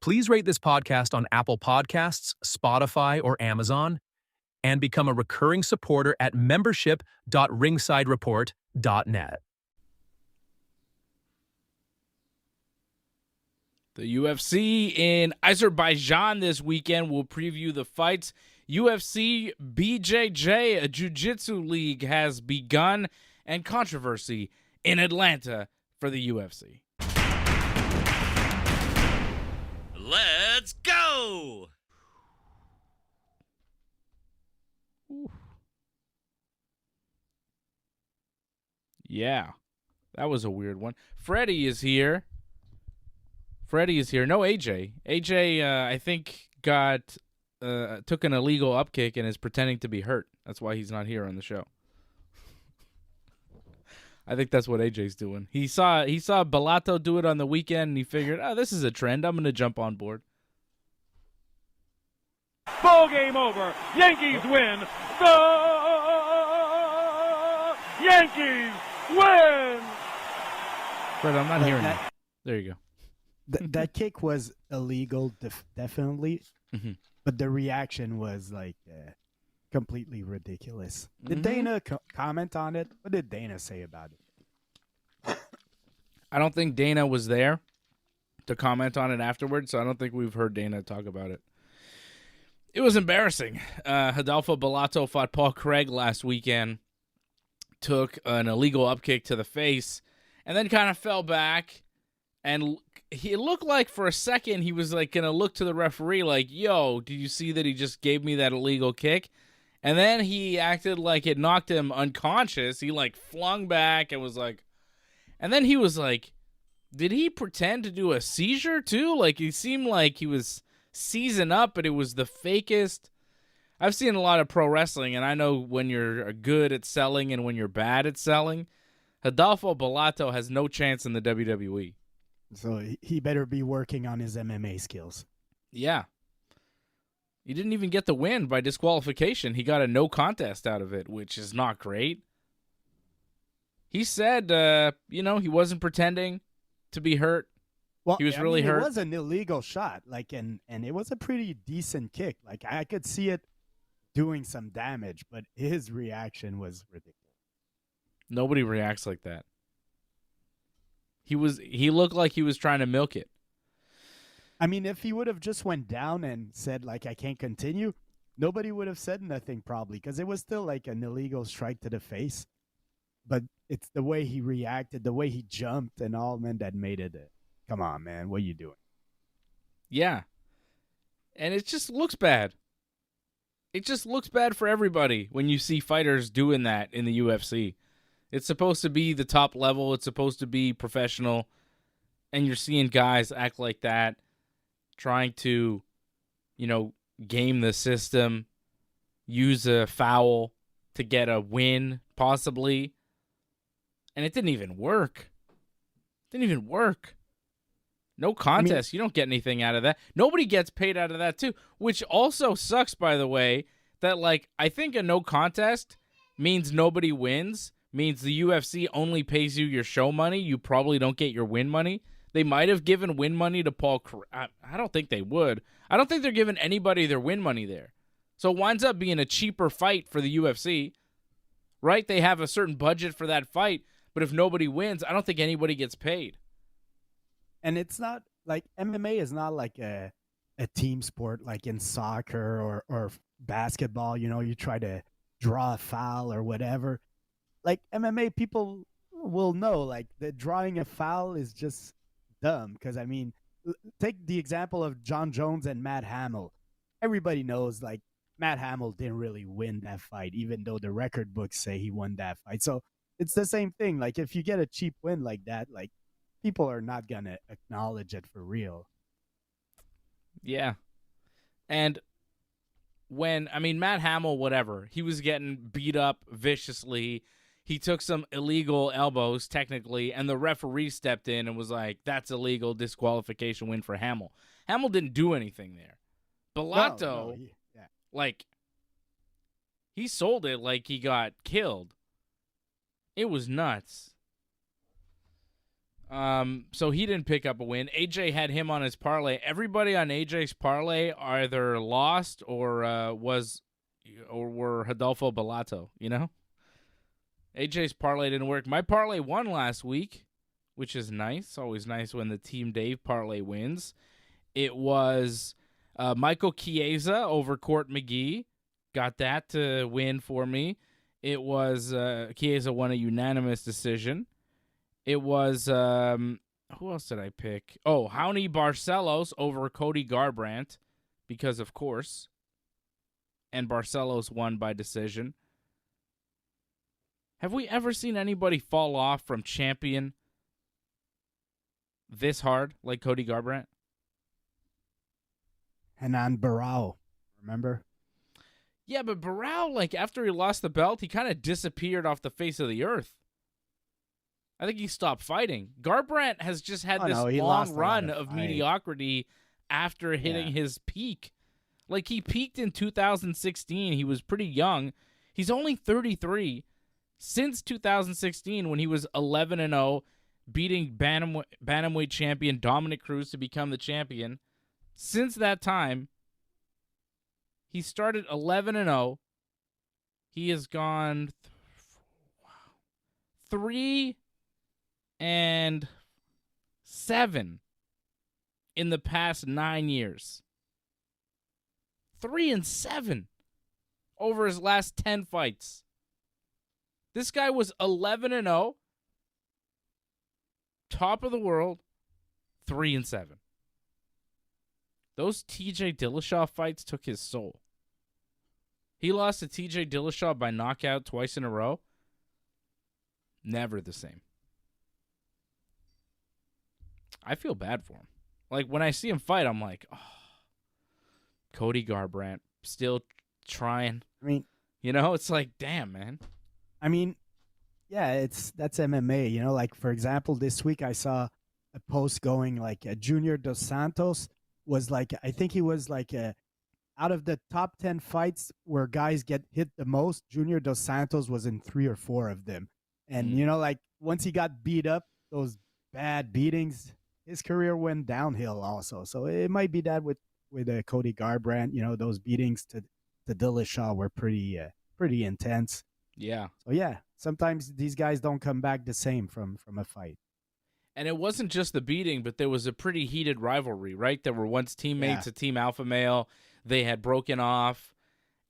Please rate this podcast on Apple Podcasts, Spotify, or Amazon, and become a recurring supporter at membership.ringsidereport.net. The UFC in Azerbaijan this weekend will preview the fights. UFC BJJ, a Jiu-Jitsu league, has begun, and controversy in Atlanta for the UFC. Let's go! Yeah, that was a weird one. Freddie is here. No AJ. AJ, I think, took an illegal upkick and is pretending to be hurt. That's why he's not here on the show. I think that's what AJ's doing. He saw Bellato do it on the weekend, and he figured, this is a trend. I'm going to jump on board. Ball game over. Yankees win. The Yankees win. Fred, I'm not hearing you. There you go. That kick was illegal, definitely, but the reaction was completely ridiculous. Did Dana comment on it? What did Dana say about it? I don't think Dana was there to comment on it afterwards, so I don't think we've heard Dana talk about it. It was embarrassing. Rodolfo Bellato fought Paul Craig last weekend, took an illegal upkick to the face, and then kind of fell back, and he looked like for a second he was going to look to the referee like, yo, did you see that he just gave me that illegal kick? And then he acted like it knocked him unconscious. He flung back and was like, and then he was like, did he pretend to do a seizure too? He seemed like he was seizing up, but it was the fakest. I've seen a lot of pro wrestling, and I know when you're good at selling and when you're bad at selling. Rodolfo Bellato has no chance in the WWE. So he better be working on his MMA skills. Yeah. He didn't even get the win by disqualification. He got a no contest out of it, which is not great. He said, he wasn't pretending to be hurt. Well, he was really hurt. It was an illegal shot, and it was a pretty decent kick. I could see it doing some damage, but his reaction was ridiculous. Nobody reacts like that. He looked like he was trying to milk it. I mean, if he would have just went down and said, I can't continue, nobody would have said nothing probably, because it was still an illegal strike to the face. But it's the way he reacted, the way he jumped and all, man, that made it. Come on, man, what are you doing? Yeah. And it just looks bad. It just looks bad for everybody when you see fighters doing that in the UFC. It's supposed to be the top level. It's supposed to be professional. And you're seeing guys act like that, trying to, game the system, use a foul to get a win, possibly. And it didn't even work. No contest. You don't get anything out of that. Nobody gets paid out of that, too, which also sucks, by the way, that, I think a no contest means nobody wins, means the UFC only pays you your show money. You probably don't get your win money. They might have given win money to Paul. I don't think they would. I don't think they're giving anybody their win money there. So it winds up being a cheaper fight for the UFC, right? They have a certain budget for that fight, but if nobody wins, I don't think anybody gets paid. And it's not MMA is not a team sport like in soccer or basketball. You try to draw a foul or whatever. MMA, people will know that drawing a foul is just dumb. Because take the example of Jon Jones and Matt Hamill. Everybody knows Matt Hamill didn't really win that fight, even though the record books say he won that fight. So it's the same thing. If you get a cheap win like that, people are not going to acknowledge it for real. Yeah. And Matt Hamill, whatever, he was getting beat up viciously. He took some illegal elbows, technically, and the referee stepped in and was like, that's illegal, disqualification win for Hamill. Hamill didn't do anything there. Bellato, he sold it like he got killed. It was nuts. So he didn't pick up a win. AJ had him on his parlay. Everybody on AJ's parlay either lost or were Rodolfo Bellato, you know? AJ's parlay didn't work. My parlay won last week, which is nice. Always nice when the Team Dave parlay wins. It was Michael Chiesa over Court McGee. Got that to win for me. It was Chiesa won a unanimous decision. It was who else did I pick? Oh, Raoni Barcelos over Cody Garbrandt, because of course. And Barcelos won by decision. Have we ever seen anybody fall off from champion this hard like Cody Garbrandt? Henan Barao, remember? Yeah, but Barao, like, after he lost the belt, he kind of disappeared off the face of the earth. I think he stopped fighting. Garbrandt has just had this long run of mediocrity after hitting his peak. Like, he peaked in 2016. He was pretty young. He's only 33. Since 2016, when he was 11-0, beating bantamweight champion Dominic Cruz to become the champion, since that time, he started 11-0. He has gone 3-7 in the past 9 years. 3-7 over his last 10 fights. This guy was 11-0, top of the world, 3-7. Those TJ Dillashaw fights took his soul. He lost to TJ Dillashaw by knockout twice in a row. Never the same. I feel bad for him. Like, when I see him fight, I'm like, oh, Cody Garbrandt still trying. I mean, you know, it's like, damn, man. I mean, yeah, that's MMA. You know, like, for example, this week I saw a post going like Junior Dos Santos was like, I think he was like out of the top 10 fights where guys get hit the most, Junior Dos Santos was in 3 or 4 of them. And, you know, like, once he got beat up, those bad beatings, his career went downhill also. So it might be that with Cody Garbrandt, you know, those beatings to Dillashaw were pretty intense. Yeah. So, yeah, sometimes these guys don't come back the same from a fight. And it wasn't just the beating, but there was a pretty heated rivalry, right? There were once teammates of Team Alpha Male. They had broken off,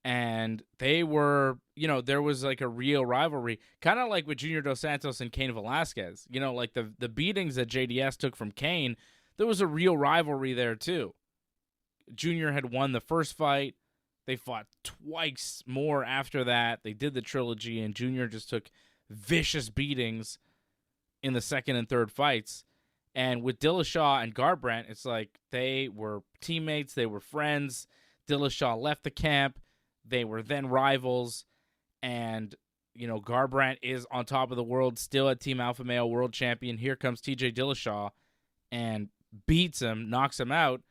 and they were, you know, there was like a real rivalry. Kind of like with Junior Dos Santos and Cain Velasquez. You know, like the beatings that JDS took from Cain, there was a real rivalry there too. Junior had won the first fight. They fought twice more after that. They did the trilogy, and Junior just took vicious beatings in the second and third fights. And with Dillashaw and Garbrandt, it's like they were teammates, they were friends. Dillashaw left the camp. They were then rivals. And, you know, Garbrandt is on top of the world, still at Team Alpha Male world champion. Here comes TJ Dillashaw and beats him, knocks him out.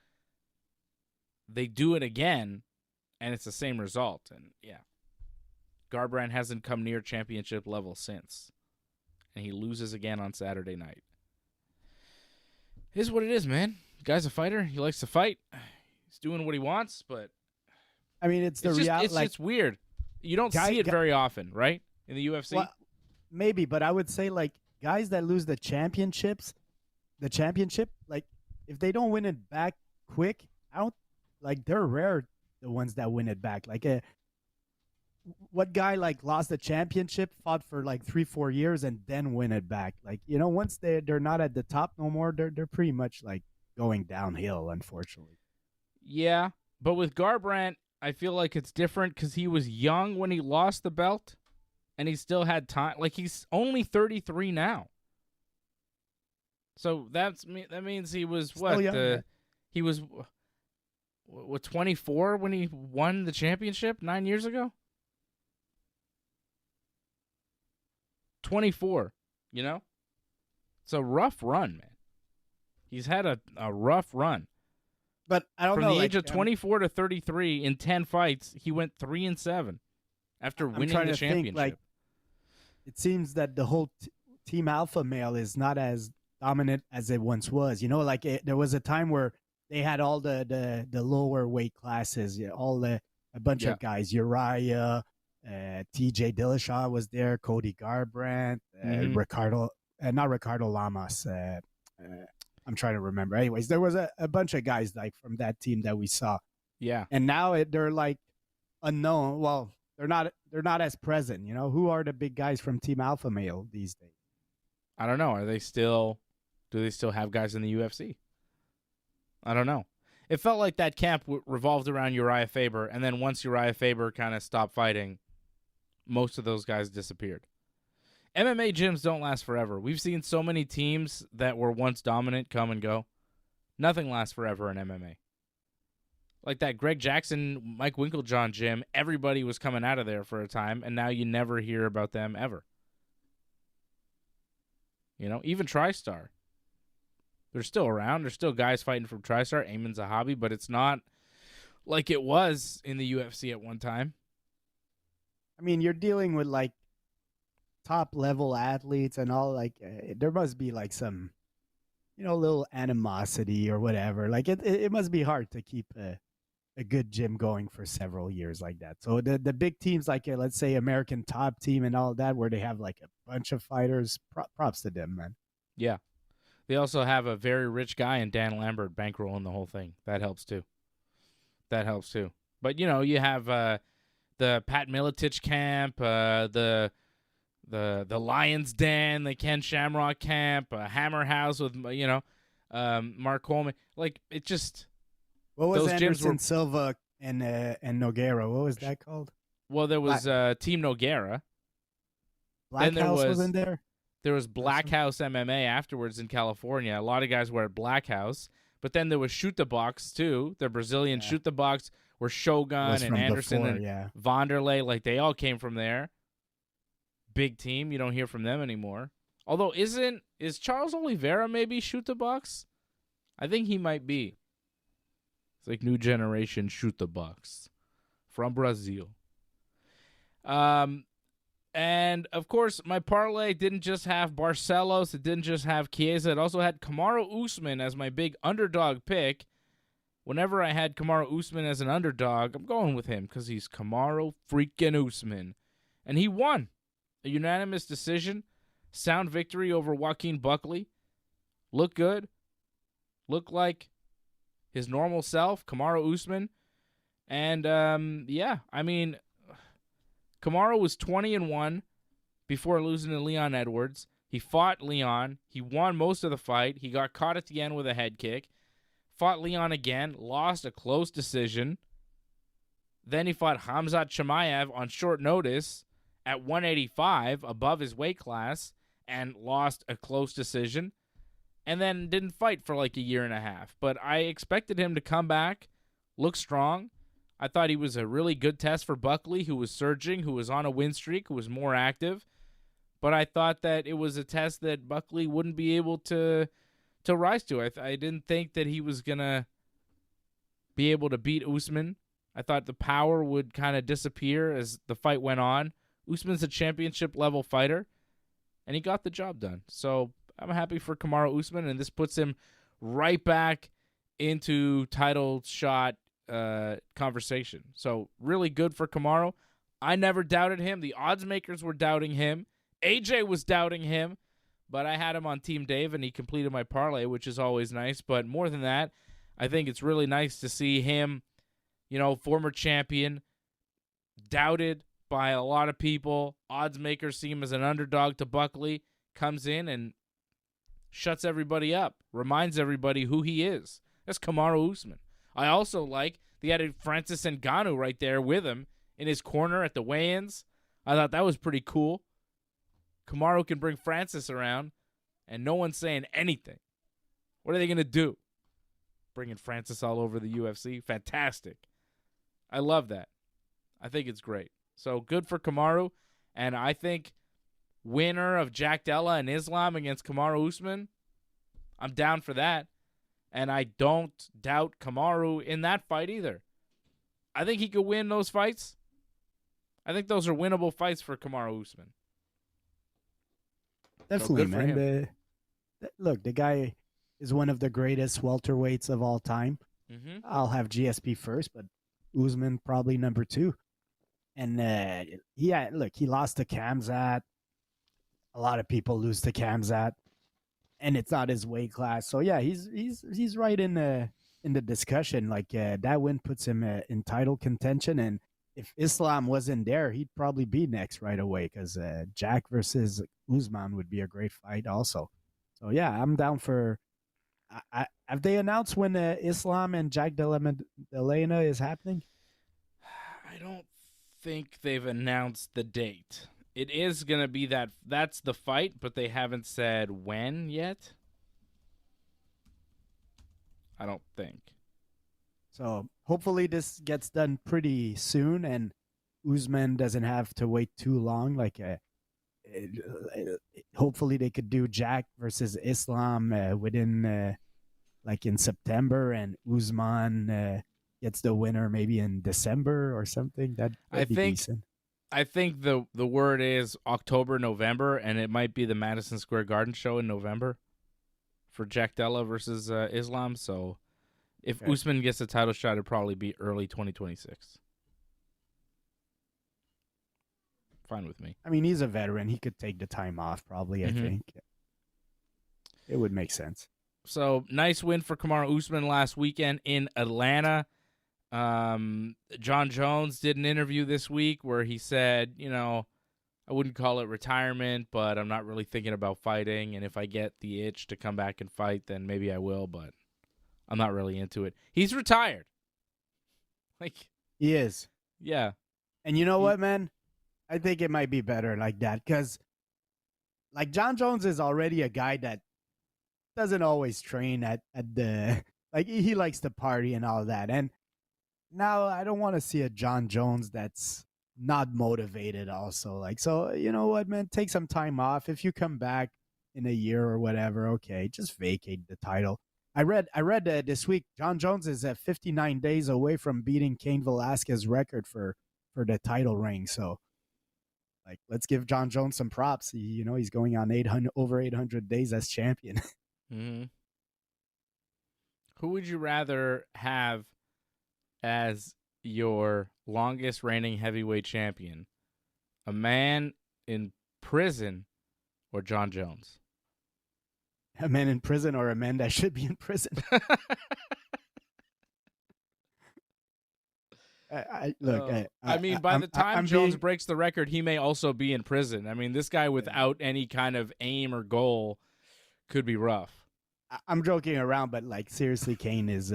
They do it again, and it's the same result. And, yeah, Garbrandt hasn't come near championship level since. And he loses again on Saturday night. It is what it is, man. The guy's a fighter. He likes to fight. He's doing what he wants, but I mean, it's reality. It's weird. You don't see it very often, right? In the UFC? Well, maybe, but I would say, like, guys that lose the championship, like, if they don't win it back quick, they're rare, the ones that win it back. Like, what guy, like, lost the championship, fought for, like, 3-4 years, and then win it back? Like, you know, once they're not at the top no more, they're pretty much, like, going downhill, unfortunately. Yeah, but with Garbrandt, I feel like it's different because he was young when he lost the belt, and he still had time. Like, he's only 33 now. So that means he was, he was, 24 when he won the championship 9 years ago? 24, you know? It's a rough run, man. He's had a rough run. But I don't know. From the age of 24 to 33, in 10 fights, he went 3-7 after winning the championship. It seems that the whole Team Alpha Male is not as dominant as it once was. You know, like there was a time where they had all the lower weight classes, all a bunch of guys, Uriah, TJ Dillashaw was there, Cody Garbrandt, Ricardo, not Ricardo Lamas. I'm trying to remember. Anyways, there was a bunch of guys like from that team that we saw. Yeah. And now they're like unknown. Well, they're not as present. You know, who are the big guys from Team Alpha Male these days? I don't know. Do they still have guys in the UFC? I don't know. It felt like that camp revolved around Uriah Faber, and then once Uriah Faber kind of stopped fighting, most of those guys disappeared. MMA gyms don't last forever. We've seen so many teams that were once dominant come and go. Nothing lasts forever in MMA. Like that Greg Jackson, Mike Winklejohn gym, everybody was coming out of there for a time, and now you never hear about them ever. You know, even TriStar. They're still around. There's still guys fighting from TriStar. Ayman Zahabi, but it's not like it was in the UFC at one time. I mean, you're dealing with like top level athletes and all. Like there must be like some, you know, little animosity or whatever. Like it must be hard to keep a good gym going for several years like that. So the big teams like let's say American Top Team and all that, where they have like a bunch of fighters, props to them, man. Yeah. They also have a very rich guy in Dan Lambert bankrolling the whole thing. That helps too. But, you know, you have the Pat Miletich camp, the Lions Den, the Ken Shamrock camp, Hammer House with, you know, Mark Coleman. Like, it just... What was Anderson Silva and Nogueira? What was that called? Well, there was Team Nogueira. Black House was in there? There was Black House MMA afterwards in California. A lot of guys were at Black House. But then there was Shoot the Box, too. The Brazilian Shoot the Box, where Shogun and Anderson and Vanderlei, like, they all came from there. Big team. You don't hear from them anymore. Although, is Charles Oliveira maybe Shoot the Box? I think he might be. It's like new generation Shoot the Box from Brazil. And, of course, my parlay didn't just have Barcelos. It didn't just have Chiesa. It also had Kamaru Usman as my big underdog pick. Whenever I had Kamaru Usman as an underdog, I'm going with him because he's Kamaru freaking Usman. And he won. A unanimous decision. Sound victory over Joaquin Buckley. Looked good. Looked like his normal self, Kamaru Usman. And, yeah, I mean... Kamaru was 20-1 before losing to Leon Edwards. He fought Leon. He won most of the fight. He got caught at the end with a head kick. Fought Leon again. Lost a close decision. Then he fought Khamzat Chimaev on short notice at 185, above his weight class, and lost a close decision. And then didn't fight for like a year and a half. But I expected him to come back, look strong. I thought he was a really good test for Buckley, who was surging, who was on a win streak, who was more active. But I thought that it was a test that Buckley wouldn't be able to rise to. I didn't think that he was going to be able to beat Usman. I thought the power would kind of disappear as the fight went on. Usman's a championship-level fighter, and he got the job done. So I'm happy for Kamaru Usman, and this puts him right back into title shot conversation. So really good for Kamaru. I never doubted him. The odds makers were doubting him. AJ was doubting him, but I had him on Team Dave, and he completed my parlay, which is always nice. But more than that, I think it's really nice to see him, you know, former champion, doubted by a lot of people. Odds makers see him as an underdog to Buckley, comes in and shuts everybody up, reminds everybody who he is. That's Kamaru Usman. I also like they had Francis Ngannou right there with him in his corner at the weigh-ins. I thought that was pretty cool. Kamaru can bring Francis around, and no one's saying anything. What are they going to do? Bringing Francis all over the UFC? Fantastic. I love that. I think it's great. So good for Kamaru, and I think winner of Jack Della and Islam against Kamaru Usman, I'm down for that. And I don't doubt Kamaru in that fight either. I think he could win those fights. I think those are winnable fights for Kamaru Usman. Definitely, so man. look, the guy is one of the greatest welterweights of all time. Mm-hmm. I'll have GSP first, but Usman probably number 2. And look, he lost to Khamzat. A lot of people lose to Khamzat, and it's not his weight class. So yeah, he's right in the discussion. Like that win puts him in title contention, and if Islam wasn't there, he'd probably be next right away because Jack versus Usman would be a great fight also. So yeah, I'm down for. Have they announced when Islam and Jack Delana is happening? I don't think they've announced the date. It is going to be that's the fight, but they haven't said when yet. I don't think. So hopefully this gets done pretty soon, and Usman doesn't have to wait too long. Like, hopefully they could do Jack versus Islam within like in September, and Usman gets the winner maybe in December or something. That'd be decent. I think the word is October, November, and it might be the Madison Square Garden show in November for Jack Della versus Islam. So if Usman gets a title shot, it'd probably be early 2026. Fine with me. I mean, he's a veteran. He could take the time off probably, I think. It would make sense. So nice win for Kamaru Usman last weekend in Atlanta. Jon Jones did an interview this week where he said, I wouldn't call it retirement, but I'm not really thinking about fighting. And if I get the itch to come back and fight, then maybe I will, but I'm not really into it. He's retired. He is. Yeah. And you know what, man? I think it might be better like that because like Jon Jones is already a guy that doesn't always train at the, like he likes to party and all that. And now I don't want to see a Jon Jones that's not motivated also. Like, so you know what, man, take some time off. If you come back in a year or whatever, okay, just vacate the title. I read this week, Jon Jones is at 59 days away from beating Cain Velasquez's record for the title ring. So like, let's give Jon Jones some props. He's going on over 800 days as champion. Mm-hmm. Who would you rather have as your longest reigning heavyweight champion? A man in prison or Jon Jones? A man in prison or a man that should be in prison? By the time Jones breaks the record, he may also be in prison. I mean, this guy without any kind of aim or goal could be rough. I'm joking around, but like seriously, Cain is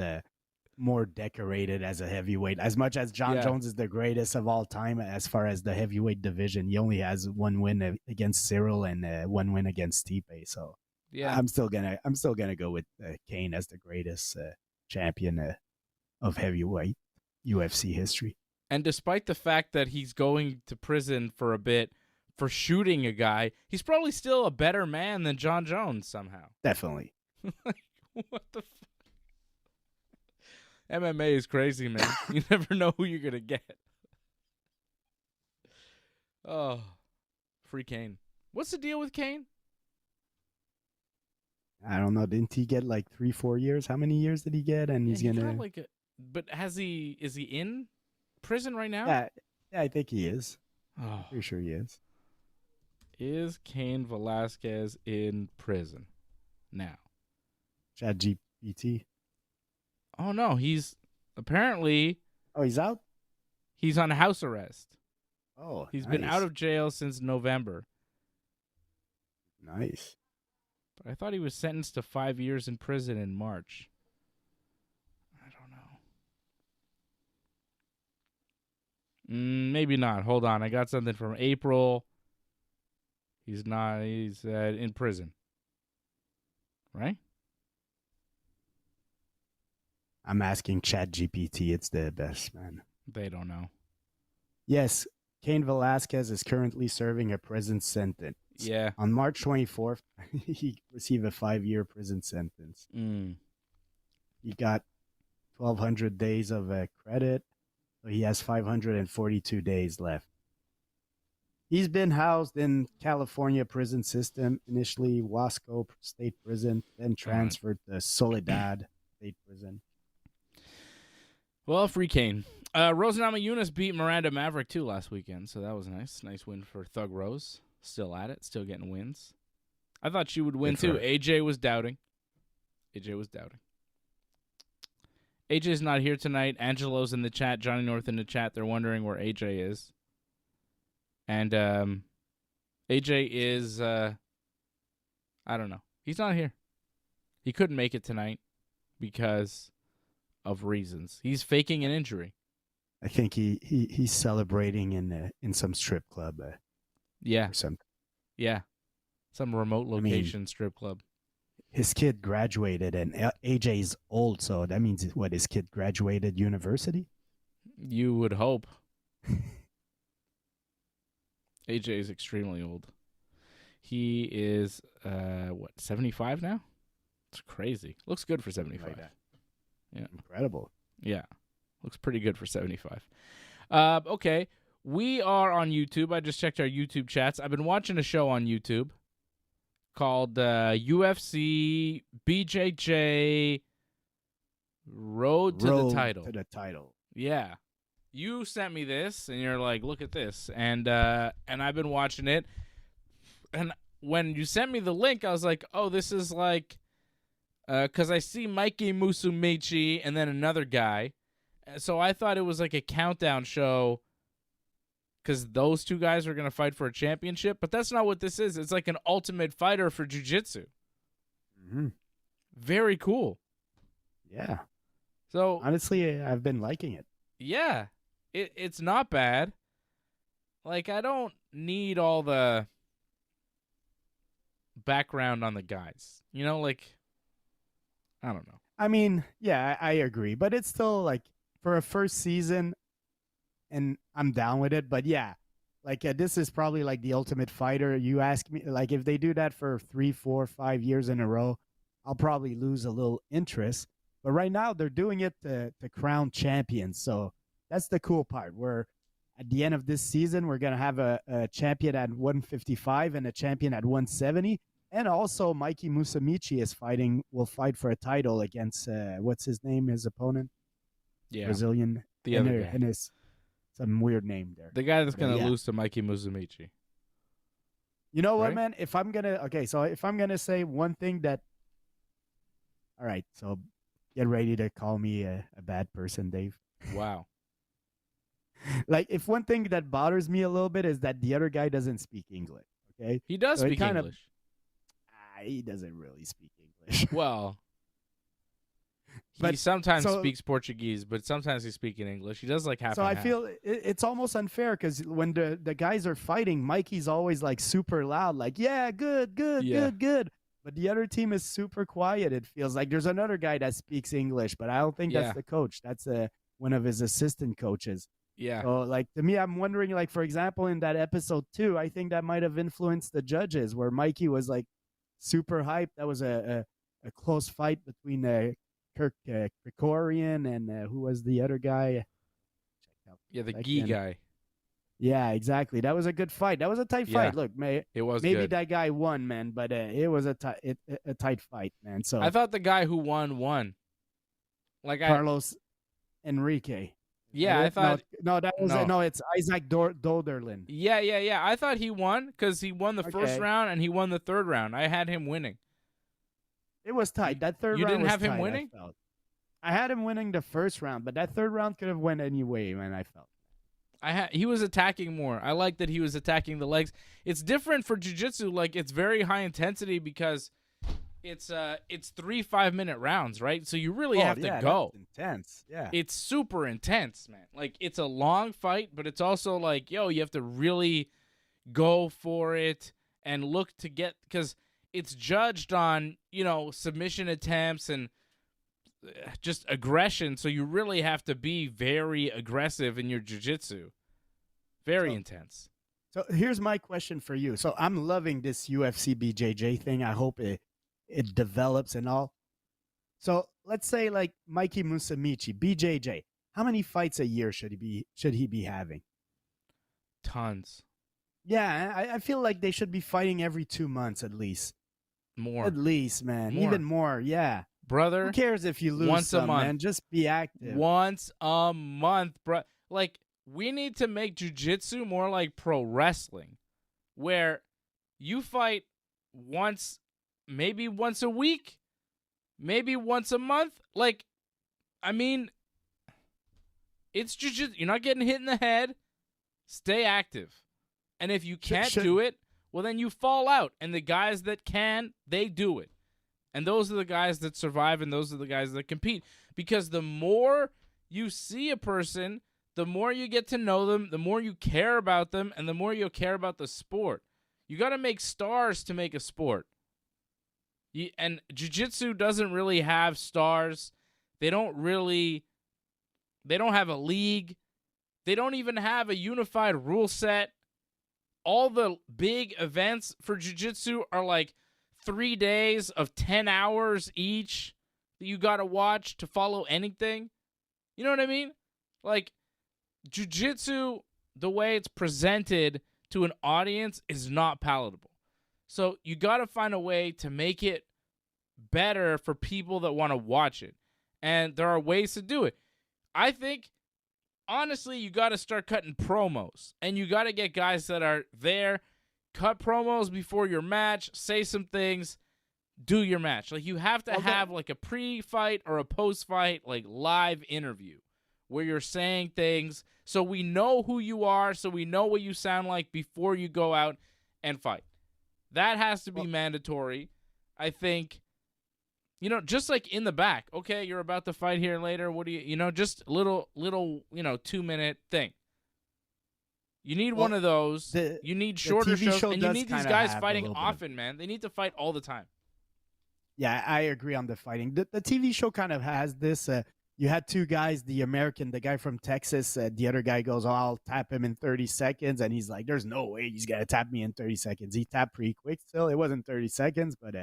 more decorated as a heavyweight. As much as Jon Jones is the greatest of all time as far as the heavyweight division, he only has one win against Cyril and one win against Stipe. So yeah, I'm still gonna go with Cain as the greatest champion of heavyweight UFC history. And despite the fact that he's going to prison for a bit for shooting a guy, he's probably still a better man than Jon Jones somehow. Definitely. What the fuck? MMA is crazy, man. You never know who you're going to get. Oh, free Cain. What's the deal with Cain? I don't know. Didn't he get like 3-4 years? How many years did he get? And he's gonna but is he in prison right now? Yeah, I think he is. Oh. Pretty sure he is. Is Cain Velasquez in prison now? ChatGPT. Oh no, he's apparently. Oh, he's out? He's on house arrest. Oh, he's been out of jail since November. Nice. But I thought he was sentenced to 5 years in prison in March. I don't know. Maybe not. Hold on, I got something from April. He's not. He's in prison. Right? I'm asking ChatGPT. It's the best, man. They don't know. Yes, Cain Velasquez is currently serving a prison sentence. Yeah. On March 24th, he received a 5-year prison sentence. He got 1,200 days of credit, so he has 542 days left. He's been housed in California prison system, initially Wasco State Prison, then transferred to Soledad State Prison. Well, free Cain. Rosanama Yunus beat Miranda Maverick, too, last weekend, so that was nice. Nice win for Thug Rose. Still at it, still getting wins. I thought she would win, too. AJ was doubting. AJ's not here tonight. Angelo's in the chat. Johnny North in the chat. They're wondering where AJ is. And AJ is, I don't know. He's not here. He couldn't make it tonight because of reasons. He's faking an injury. I think he's celebrating in some strip club. Yeah. Or something. Yeah. Some remote location strip club. His kid graduated, and AJ's old, so that means what? His kid graduated university? You would hope. AJ is extremely old. He is, 75 now? It's crazy. Looks good for 75. Like that. Yeah. Incredible. Yeah. Looks pretty good for 75. Okay. We are on YouTube. I just checked our YouTube chats. I've been watching a show on YouTube called UFC BJJ Road to the Title. To the title. Yeah. You sent me this, and you're like, look at this. And I've been watching it. And when you sent me the link, I was like, oh, this is like, because I see Mikey Musumeci and then another guy. So I thought it was like a countdown show because those two guys are going to fight for a championship. But that's not what this is. It's like an ultimate fighter for jiu-jitsu. Mm-hmm. Very cool. Yeah. So honestly, I've been liking it. Yeah. It's not bad. Like, I don't need all the background on the guys. You know, like, I don't know. I mean, yeah, I agree. But it's still, like, for a first season, and I'm down with it. But, yeah, like, this is probably, like, the Ultimate Fighter. You ask me, like, if they do that for 3, 4, 5 years in a row, I'll probably lose a little interest. But right now, they're doing it to crown champions. So that's the cool part. Where at the end of this season, we're going to have a champion at 155 and a champion at 170. And also, Mikey Musumeci will fight for a title against, what's his name, his opponent? Yeah. Brazilian. The other guy. And it's some weird name there. The guy that's going to lose to Mikey Musumeci. You know what, man? If I'm going to say one thing that, all right, so get ready to call me a bad person, Dave. Wow. Like, if one thing that bothers me a little bit is that the other guy doesn't speak English, okay? He does speak English. He doesn't really speak English. Well, he sometimes speaks Portuguese, but sometimes he's speaking English. He does like half. So I feel it's almost unfair because when the guys are fighting, Mikey's always like super loud, like, yeah, good. But the other team is super quiet. It feels like there's another guy that speaks English, but I don't think that's the coach. That's one of his assistant coaches. Yeah. So, like, to me, I'm wondering, like, for example, in that episode 2, I think that might have influenced the judges where Mikey was, like, super hyped. That was a close fight between Kirk Krikorian and who was the other guy? Yeah, the Gi guy. Yeah, exactly. That was a good fight. That was a tight fight. Look, it was maybe good. that guy won, man, but it was a tight fight, man. So I thought the guy who won. Like Carlos Enrique. Yeah, I thought it's Isaac Doderlin. Yeah. I thought he won because he won the first round and he won the third round. I had him winning. It was tight. That third round. You didn't was have him tight, winning? I had him winning the first round, but that third round could have went any way, man. I felt. He was attacking more. I like that he was attacking the legs. It's different for jiu-jitsu. Like, it's very high intensity because it's 3 5-minute rounds, right? So you really have to go. That's intense. Yeah. It's super intense, man. Like, it's a long fight, but it's also like, you have to really go for it and look to get, because it's judged on, submission attempts and just aggression. So you really have to be very aggressive in your jiu-jitsu. Very intense. So here's my question for you. So I'm loving this UFC BJJ thing. I hope it develops and all. So let's say like Mikey Musumeci, BJJ. How many fights a year should he be having? Tons. Yeah, I feel like they should be fighting every 2 months at least. More. At least, man. More. Even more, yeah. Brother. Who cares if you lose once a month, man? Just be active. Once a month, bro. Like, we need to make jiu-jitsu more like pro wrestling, where you fight once, maybe once a week, maybe once a month. Like, I mean, it's jiu-jitsu. You're not getting hit in the head. Stay active. And if you can't do it, well, then you fall out. And the guys that can, they do it. And those are the guys that survive, and those are the guys that compete. Because the more you see a person, the more you get to know them, the more you care about them, and the more you'll care about the sport. You got to make stars to make a sport. And jiu-jitsu doesn't really have stars. They don't have a league. They don't even have a unified rule set. All the big events for jiu-jitsu are like 3 days of 10 hours each that you got to watch to follow anything. You know what I mean? Like, jiu-jitsu, the way it's presented to an audience is not palatable. So you got to find a way to make it better for people that want to watch it. And there are ways to do it. I think, honestly, you got to start cutting promos. And you got to get guys that are there, cut promos before your match, say some things, do your match. Like, you have to have like a pre-fight or a post-fight like live interview where you're saying things so we know who you are, so we know what you sound like before you go out and fight. That has to be mandatory. I think, just like in the back. Okay, you're about to fight here later. What do you, just little, 2-minute thing. You need one of those. You need shorter shows, and you need these guys fighting often, man. They need to fight all the time. Yeah, I agree on the fighting. The TV show kind of has this. You had two guys, the guy from Texas, the other guy goes, I'll tap him in 30 seconds. And he's like, there's no way he's going to tap me in 30 seconds. He tapped pretty quick still. It wasn't 30 seconds, but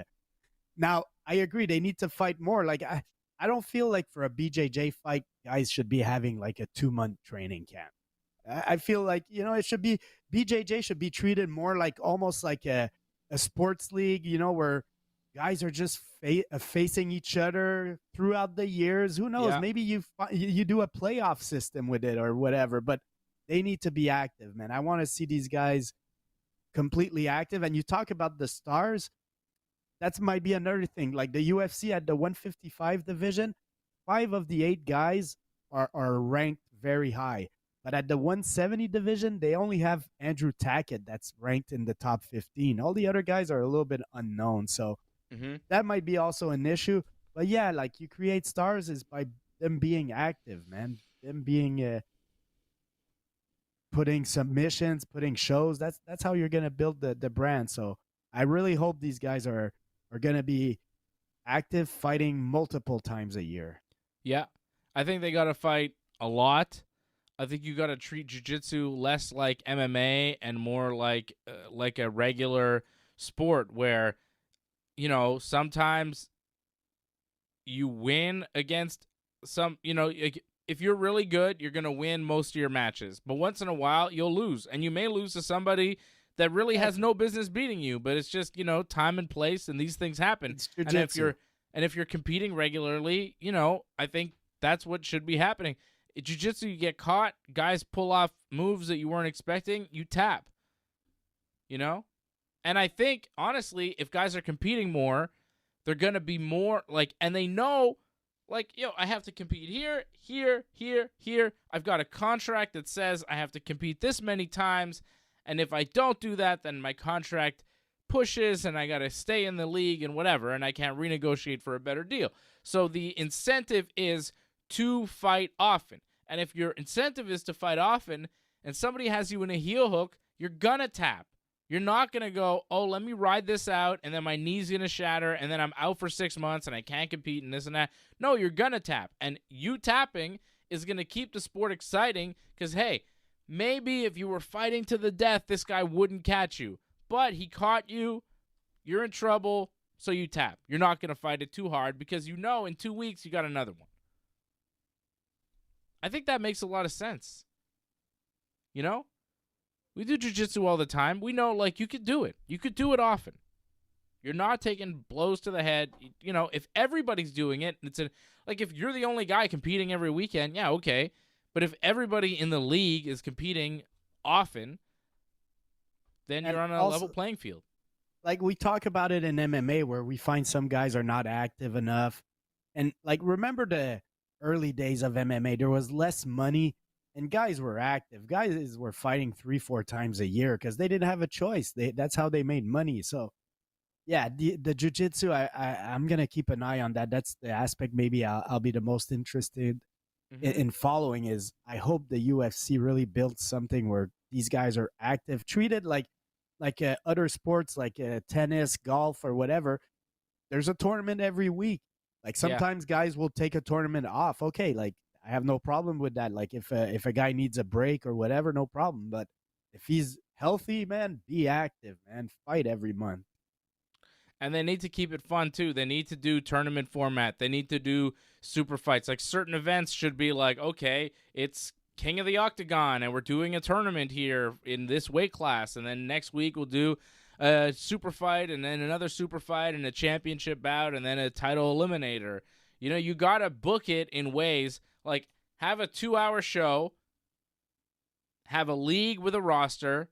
now I agree. They need to fight more. Like, I don't feel like for a BJJ fight, guys should be having like a 2-month training camp. I feel like, it should be, BJJ should be treated more like almost like a sports league, where guys are just facing each other throughout the years. Who knows? Yeah. Maybe you do a playoff system with it or whatever, but they need to be active, man. I want to see these guys completely active. And you talk about the stars. That might be another thing. Like the UFC at the 155 division, 5 of the 8 guys are ranked very high. But at the 170 division, they only have Andrew Tackett that's ranked in the top 15. All the other guys are a little bit unknown. So that might be also an issue. But yeah, like you create stars is by them being active, man. Them being putting submissions, putting shows. That's how you're going to build the brand. So I really hope these guys are going to be active, fighting multiple times a year. Yeah. I think they got to fight a lot. I think you got to treat jiu-jitsu less like MMA and more like a regular sport where, sometimes you win against some, if you're really good, you're going to win most of your matches. But once in a while, you'll lose. And you may lose to somebody that really has no business beating you. But it's just, time and place, and these things happen. And if you're competing regularly, I think that's what should be happening. In jiu-jitsu, you get caught, guys pull off moves that you weren't expecting, you tap. And I think, honestly, if guys are competing more, they're going to be more, and they know, I have to compete here, here, here, here. I've got a contract that says I have to compete this many times, and if I don't do that, then my contract pushes, and I got to stay in the league and whatever, and I can't renegotiate for a better deal. So the incentive is to fight often. And if your incentive is to fight often and somebody has you in a heel hook, you're going to tap. You're not going to go, let me ride this out, and then my knee's going to shatter, and then I'm out for 6 months, and I can't compete, and this and that. No, you're going to tap. And you tapping is going to keep the sport exciting because, hey, maybe if you were fighting to the death, this guy wouldn't catch you. But he caught you. You're in trouble, so you tap. You're not going to fight it too hard because in 2 weeks you got another one. I think that makes a lot of sense. We do jiu-jitsu all the time. We know, like, you could do it. You could do it often. You're not taking blows to the head. You know, if everybody's doing it, like, if you're the only guy competing every weekend, yeah, okay. But if everybody in the league is competing often, then you're on a level playing field. Like, we talk about it in MMA where we find some guys are not active enough. And, like, remember the early days of MMA, there was less money and guys were active. Guys were fighting 3-4 times a year because they didn't have a choice. That's how they made money. So, yeah, the jiu-jitsu, I'm going to keep an eye on that. That's the aspect maybe I'll be the most interested in following is I hope the UFC really builds something where these guys are active, treated like other sports like tennis, golf, or whatever. There's a tournament every week. Like sometimes guys will take a tournament off. Okay, like I have no problem with that. Like if a guy needs a break or whatever, no problem. But if he's healthy, man, be active, man. Fight every month. And they need to keep it fun, too. They need to do tournament format. They need to do super fights. Like, certain events should be like, okay, it's King of the Octagon, and we're doing a tournament here in this weight class. And then next week we'll do a super fight, and then another super fight, and a championship bout, and then a title eliminator. You know, you got to book it in ways like have a 2-hour show, have a league with a roster,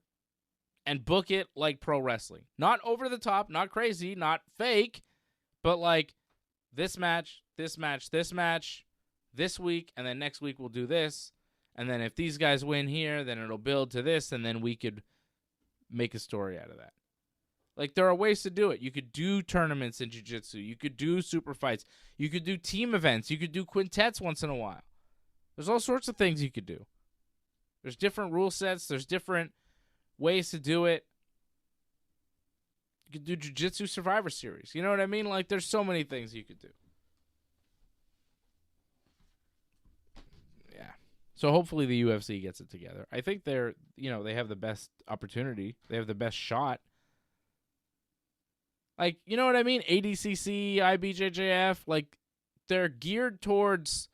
and book it like pro wrestling. Not over the top, not crazy, not fake, but like this match, this match, this match, this week, and then next week we'll do this. And then if these guys win here, then it'll build to this, and then we could make a story out of that. Like, there are ways to do it. You could do tournaments in jiu-jitsu. You could do super fights. You could do team events. You could do quintets once in a while. There's all sorts of things you could do. There's different rule sets. There's different ways to do it. You could do Jiu-Jitsu Survivor Series. You know what I mean? Like, there's so many things you could do. Yeah. So hopefully the UFC gets it together. I think they have the best opportunity. They have the best shot. Like, you know what I mean? ADCC, IBJJF, like, they're geared towards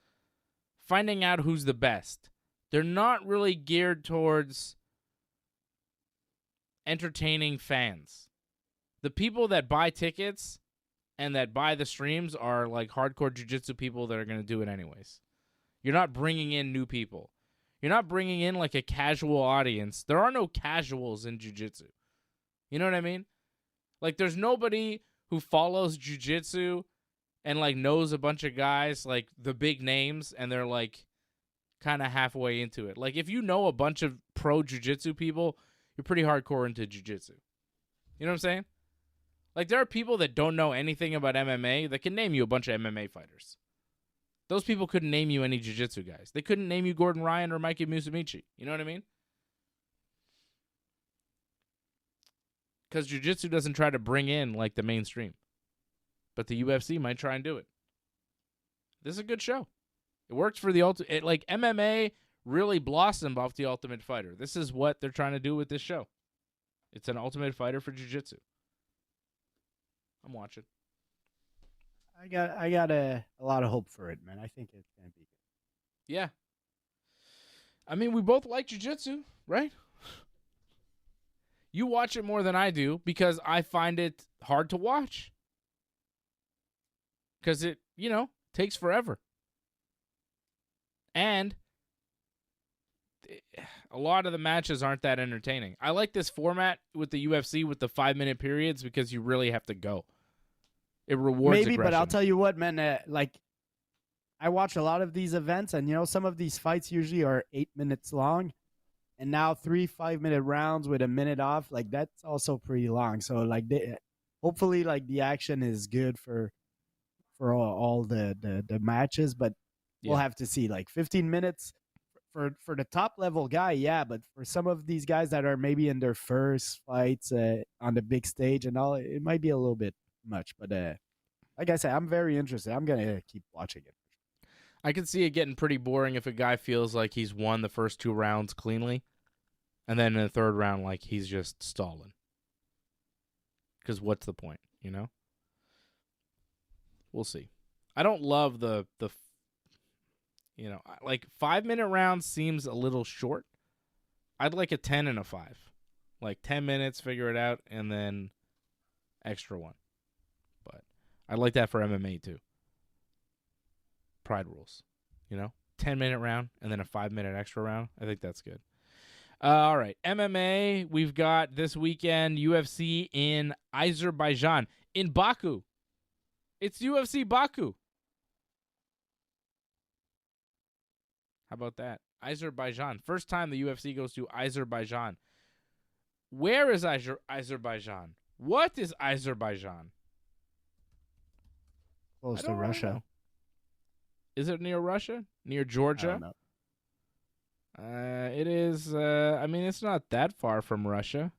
finding out who's the best. They're not really geared towards entertaining fans. The people that buy tickets and that buy the streams are like hardcore jiu-jitsu people that are going to do it anyways. You're not bringing in new people. You're not bringing in like a casual audience. There are no casuals in jiu-jitsu. You know what I mean? Like, there's nobody who follows jiu-jitsu and like knows a bunch of guys, like the big names, and they're like kind of halfway into it. Like, if you know a bunch of pro jiu-jitsu people, you're pretty hardcore into jiu-jitsu. You know what I'm saying? Like, there are people that don't know anything about MMA that can name you a bunch of MMA fighters. Those people couldn't name you any jiu-jitsu guys. They couldn't name you Gordon Ryan or Mikey Musumeci. You know what I mean? Because jiu-jitsu doesn't try to bring in, like, the mainstream. But the UFC might try and do it. This is a good show. It works for the ultimate. Like, MMA really blossomed off the Ultimate Fighter. This is what they're trying to do with this show. It's an Ultimate Fighter for jiu-jitsu. I'm watching. I got a lot of hope for it, man. I think it's going to be good. Yeah. I mean, we both like jiu-jitsu, right? You watch it more than I do because I find it hard to watch. Because it, takes forever. And a lot of the matches aren't that entertaining. I like this format with the UFC with the 5-minute periods because you really have to go. It rewards maybe, aggression. But I'll tell you what, man. Like, I watch a lot of these events, and some of these fights usually are 8 minutes long, and now 3 5-minute rounds with a minute off. Like, that's also pretty long. So, like, hopefully, like, the action is good for all the matches, but we'll have to see. Like, 15 minutes for the top level guy, yeah, but for some of these guys that are maybe in their first fights on the big stage and all, it might be a little bit much. But like I said, I'm very interested. I'm gonna keep watching it. I can see it getting pretty boring if a guy feels like he's won the first 2 rounds cleanly, and then in the third round, like, he's just stalling. Because what's the point, We'll see. I don't love the like 5-minute rounds seems a little short. I'd like a 10 and a 5. Like 10 minutes, figure it out, and then extra one. But I'd like that for MMA too. Pride rules, 10-minute round and then a 5-minute extra round. I think that's good. All right, MMA. We've got this weekend UFC in Azerbaijan, in Baku. It's UFC Baku. How about that? Azerbaijan. First time the UFC goes to Azerbaijan. Where is Azerbaijan? What is Azerbaijan? Close to Russia. Know. Is it near Russia? Near Georgia? I don't know. It is. It's not that far from Russia.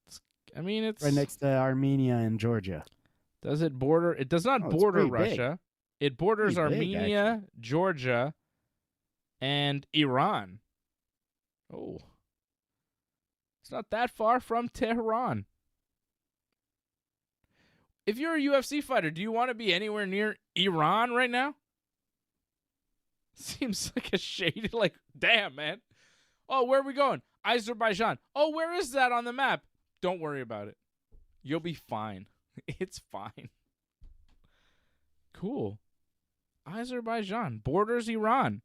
It's right next to Armenia and Georgia. Does it border? It does not border Russia. Big. It borders Pretty Armenia, big, Georgia, and Iran. Oh. It's not that far from Tehran. If you're a UFC fighter, do you want to be anywhere near Iran right now? Seems like a shady, damn, man. Oh, where are we going? Azerbaijan. Oh, where is that on the map? Don't worry about it. You'll be fine. It's fine. Cool. Azerbaijan borders Iran.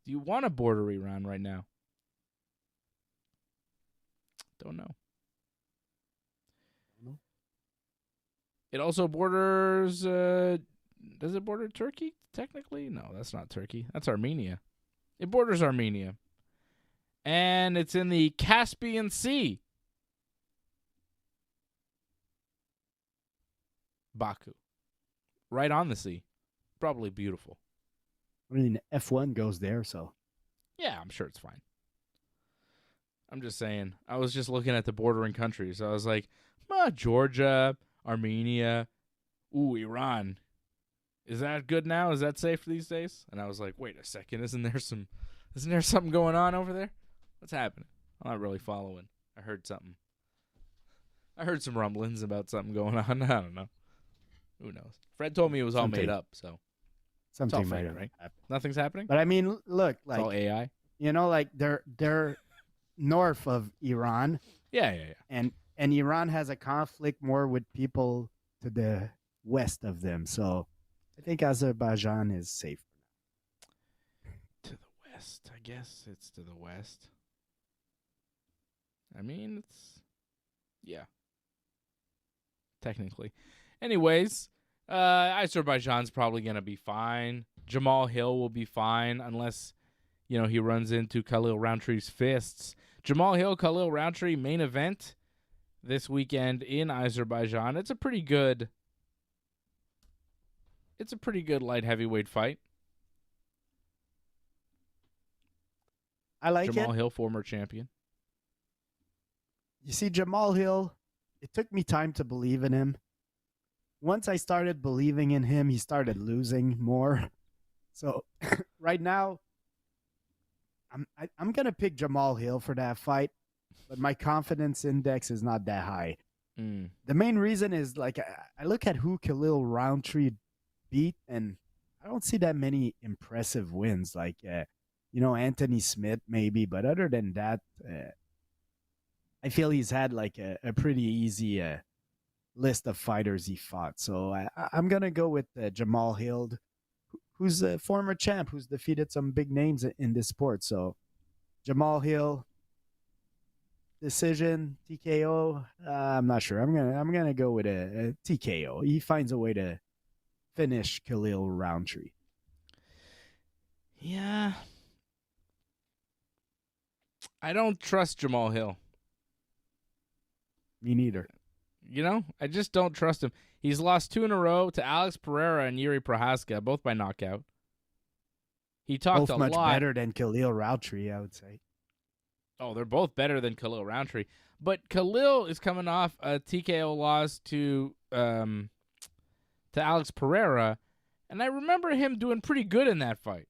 Do you want to border Iran right now? Don't know. It also borders... does it border Turkey, technically? No, that's not Turkey. That's Armenia. It borders Armenia. And it's in the Caspian Sea. Baku. Right on the sea. Probably beautiful. I mean, F1 goes there, so. Yeah, I'm sure it's fine. I'm just saying. I was just looking at the bordering countries. I was like, Georgia, Armenia, Iran. Is that good now? Is that safe these days? And I was like, wait a second. Isn't there something going on over there? What's happening? I'm not really following. I heard something. I heard some rumblings about something going on. I don't know. Who knows? Fred told me it was all made up, so. Something it's all fake, right? Nothing's happening? But I mean, look, it's all AI? They're north of Iran. Yeah. And Iran has a conflict more with people to the west of them. So I think Azerbaijan is safe. To the west. I guess it's to the west. I mean, yeah. Technically. Anyways, Azerbaijan's probably going to be fine. Jamal Hill will be fine unless, he runs into Khalil Rountree's fists. Jamal Hill, Khalil Rountree, main event this weekend in Azerbaijan. It's a pretty good light heavyweight fight. I like Jamal Hill, former champion. You see, Jamal Hill, it took me time to believe in him. Once I started believing in him, he started losing more. So right now, I'm gonna pick Jamal Hill for that fight, but my confidence index is not that high. The main reason is I look at who Khalil Rountree beat, and I don't see that many impressive wins. Anthony Smith maybe, but other than that, I feel he's had a pretty easy list of fighters he fought. So I'm gonna go with Jamal Hill, who's a former champ, who's defeated some big names in this sport. So Jamal Hill, decision, TKO. I'm not sure. I'm gonna go with a TKO. He finds a way to finish Khalil Rountree. Yeah, I don't trust Jamal Hill. Me neither. I just don't trust him. He's lost 2 in a row to Alex Pereira and Yuri Prohaska, both by knockout. He talked both a much lot. better than Khalil Rountree, I would say. Oh, they're both better than Khalil Rountree. But Khalil is coming off a TKO loss to Alex Pereira, and I remember him doing pretty good in that fight.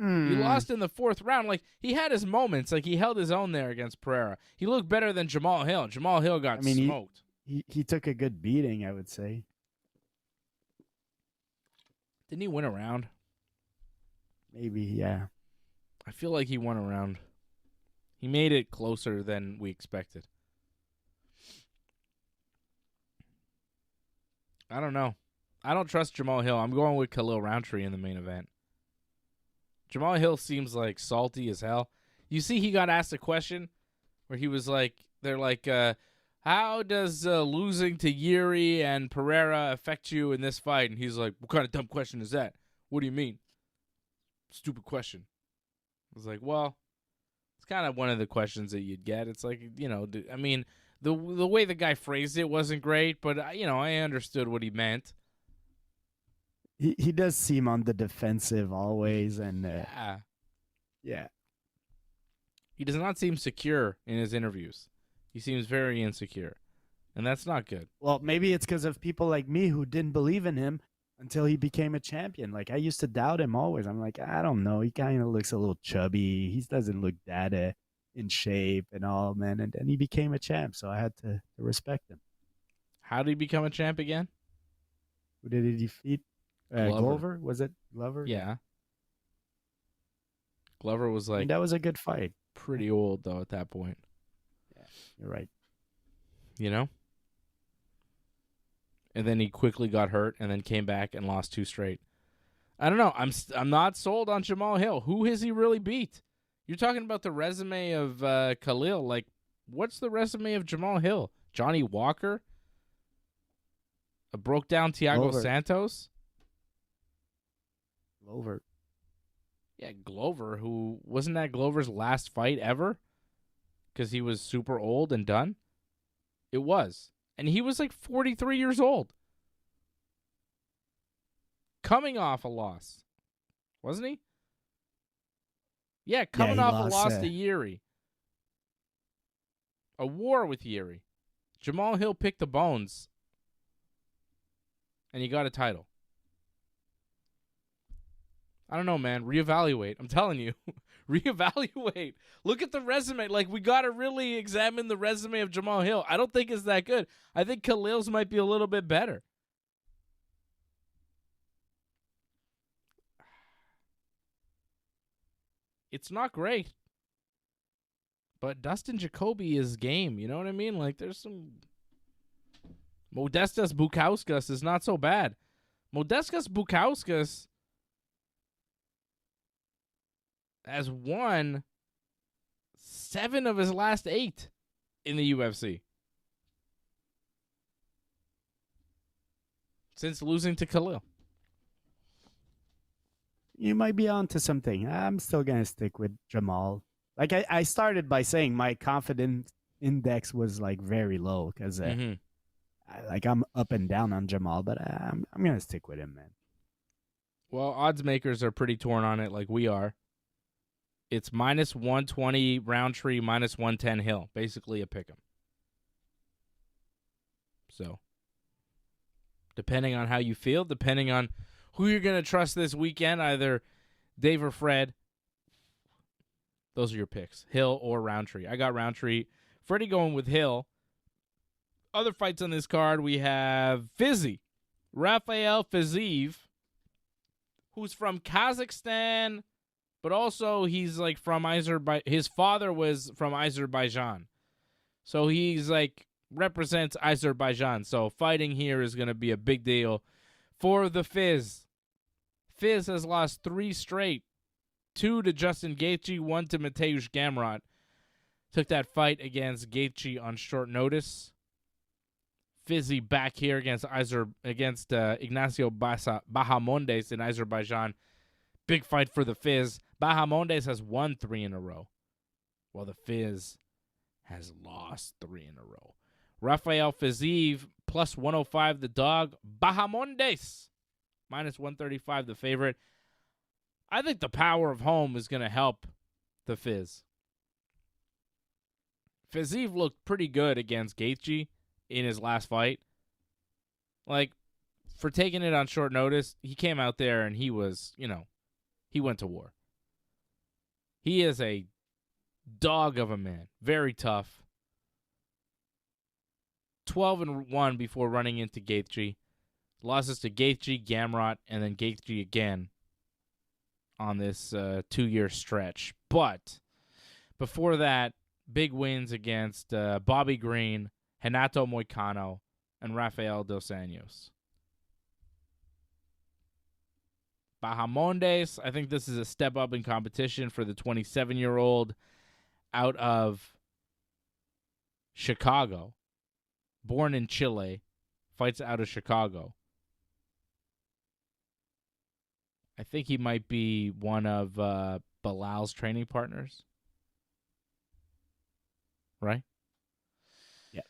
He lost in the 4th round. He had his moments. He held his own there against Pereira. He looked better than Jamal Hill. Jamal Hill got smoked. He took a good beating, I would say. Didn't he win a round? Maybe, yeah. I feel like he won a round. He made it closer than we expected. I don't know. I don't trust Jamal Hill. I'm going with Khalil Rountree in the main event. Jamal Hill seems like salty as hell. You see, he got asked a question where he was like, they're like, how does losing to Yuri and Pereira affect you in this fight? And he's like, what kind of dumb question is that? What do you mean? Stupid question. I was like, well, it's kind of one of the questions that you'd get. It's like, I mean, the way the guy phrased it wasn't great, but, I understood what he meant. He does seem on the defensive always, and yeah. He does not seem secure in his interviews. He seems very insecure, and that's not good. Well, maybe it's because of people like me who didn't believe in him until he became a champion. Like, I used to doubt him always. I'm like, I don't know. He kind of looks a little chubby. He doesn't look that in shape and all, man. And then he became a champ, so I had to respect him. How did he become a champ again? Who did he defeat? Glover? Was it Glover? Yeah. Glover was like... that was a good fight. Pretty old, though, at that point. Yeah, you're right. And then he quickly got hurt and then came back and lost 2 straight. I don't know. I'm not sold on Jamal Hill. Who has he really beat? You're talking about the resume of Khalil. Like, what's the resume of Jamal Hill? Johnny Walker? A broke-down Thiago Santos? Glover. Yeah, Glover, who... Wasn't that Glover's last fight ever? Because he was super old and done? It was. And he was like 43 years old. Coming off a loss. Wasn't he? Yeah, coming off a loss to Yuri. A war with Yuri. Jamal Hill picked the bones. And he got a title. I don't know, man. Reevaluate. I'm telling you. Reevaluate. Look at the resume. Like, we got to really examine the resume of Jamal Hill. I don't think it's that good. I think Khalil's might be a little bit better. It's not great. But Dustin Jacoby is game. You know what I mean? Like, there's some... Modestas Bukauskas is not so bad. Modestas Bukauskas has won 7 of his last 8 in the UFC. Since losing to Khalil. You might be onto something. I'm still going to stick with Jamal. Like, I started by saying my confidence index was, like, very low because, I'm up and down on Jamal, but I'm going to stick with him, man. Well, odds makers are pretty torn on it like we are. It's minus 120 Rountree, minus 110 Hill. Basically a pick'em. So, depending on how you feel, depending on who you're going to trust this weekend, either Dave or Fred, those are your picks, Hill or Rountree. I got Rountree. Freddie going with Hill. Other fights on this card, we have Rafael Fiziev, who's from Kazakhstan, but also he's like from Azerbaijan. His father was from Azerbaijan. So he's like represents Azerbaijan. So fighting here is going to be a big deal for the Fiz. Fiz has lost 3 straight. 2 to Justin Gaethje, 1 to Mateusz Gamrot. Took that fight against Gaethje on short notice. Fizzy back here against Ignacio Bahamondes in Azerbaijan. Big fight for the Fiz. Bahamondes has won 3 in a row, while the Fiz has lost 3 in a row. Rafael Fiziev, plus 105 the dog. Bahamondes, minus 135 the favorite. I think the power of home is going to help the Fiz. Fiziev looked pretty good against Gaethje in his last fight. Like, for taking it on short notice, he came out there and he was, he went to war. He is a dog of a man. Very tough. 12-1 before running into Gaethje. Losses to Gaethje, Gamrot, and then Gaethje again on this 2-year stretch. But before that, big wins against Bobby Green, Renato Moicano, and Rafael dos Anjos. Bahamondes, I think this is a step up in competition for the 27-year-old out of Chicago. Born in Chile, fights out of Chicago. I think he might be one of Bilal's training partners. Right? Yeah.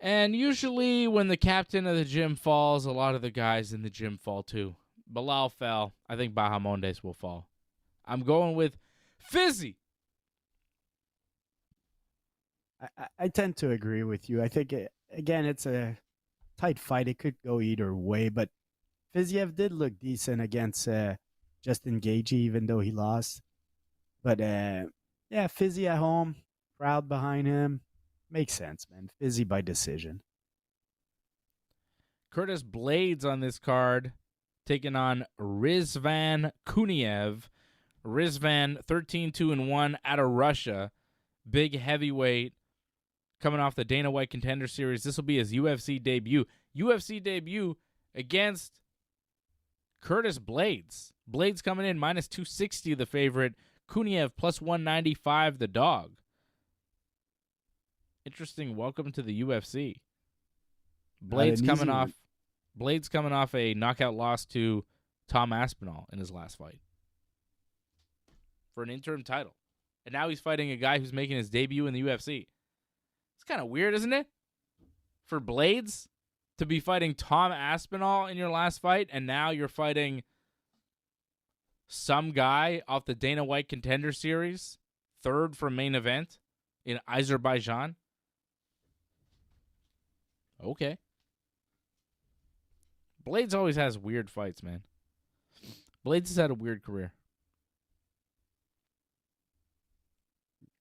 And usually when the captain of the gym falls, a lot of the guys in the gym fall too. Bilal fell. I think Bahamondes will fall. I'm going with Fizzy. I tend to agree with you. I think, again, it's a tight fight. It could go either way, but Fiziev did look decent against Justin Gaethje, even though he lost. But, yeah, Fizzy at home, crowd behind him. Makes sense, man. Fizzy by decision. Curtis Blaydes on this card, taking on Rizvan Kuniyev. Rizvan 13-2-1 out of Russia. Big heavyweight coming off the Dana White Contender Series. This will be his UFC debut. UFC debut against Curtis Blaydes. Blaydes coming in minus 260, the favorite. Kuniyev plus 195, the dog. Interesting welcome to the UFC. Blaydes coming off a knockout loss to Tom Aspinall in his last fight for an interim title. And now he's fighting a guy who's making his debut in the UFC. It's kind of weird, isn't it? For Blaydes to be fighting Tom Aspinall in your last fight, and now you're fighting some guy off the Dana White Contender Series, third from main event in Azerbaijan. Okay. Blaydes always has weird fights, man. Blaydes has had a weird career.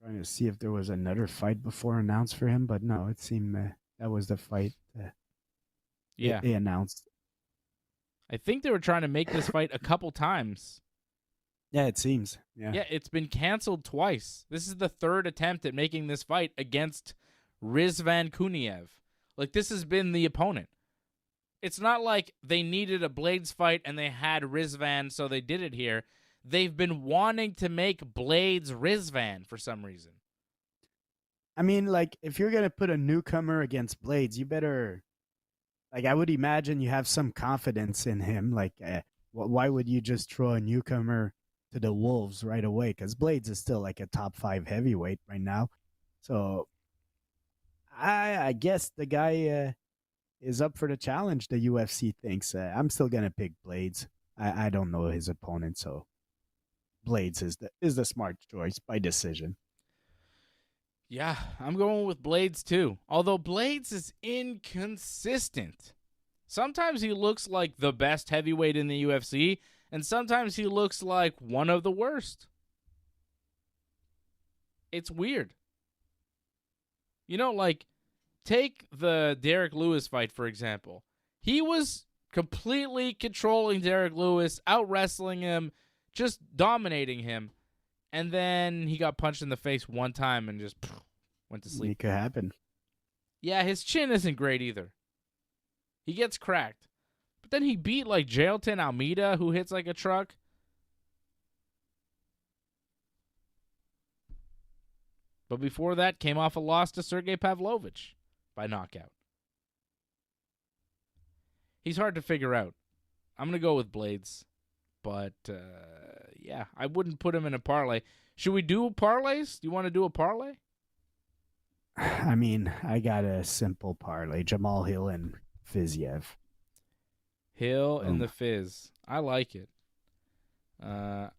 Trying to see if there was another fight before announced for him, but no, it seemed that was the fight they announced. I think they were trying to make this fight a couple times. Yeah, it seems. Yeah, it's been canceled twice. This is the third attempt at making this fight against Rizvan Kuniyev. Like, this has been the opponent. It's not like they needed a Blaydes fight and they had Rizvan, so they did it here. They've been wanting to make Blaydes Rizvan for some reason. I mean, like, if you're going to put a newcomer against Blaydes, you better, like, I would imagine you have some confidence in him. Like, why would you just throw a newcomer to the wolves right away? Because Blaydes is still like a top 5 heavyweight right now. So I guess the guy is up for the challenge, the UFC thinks. I'm still going to pick Blaydes. I don't know his opponent, so Blaydes is the smart choice by decision. Yeah, I'm going with Blaydes too. Although Blaydes is inconsistent. Sometimes he looks like the best heavyweight in the UFC, and sometimes he looks like one of the worst. It's weird. You know, like, take the Derek Lewis fight, for example. He was completely controlling Derek Lewis, out-wrestling him, just dominating him. And then he got punched in the face one time and just went to sleep. It could happen. Yeah, his chin isn't great either. He gets cracked. But then he beat, like, Jailton Almeida, who hits like a truck. But before that, came off a loss to Sergey Pavlovich by knockout. He's hard to figure out. I'm going to go with Blaydes. But, yeah, I wouldn't put him in a parlay. Should we do parlays? Do you want to do a parlay? I mean, I got a simple parlay. Jamal Hill and Fiziev. Hill and the Fizz. I like it. I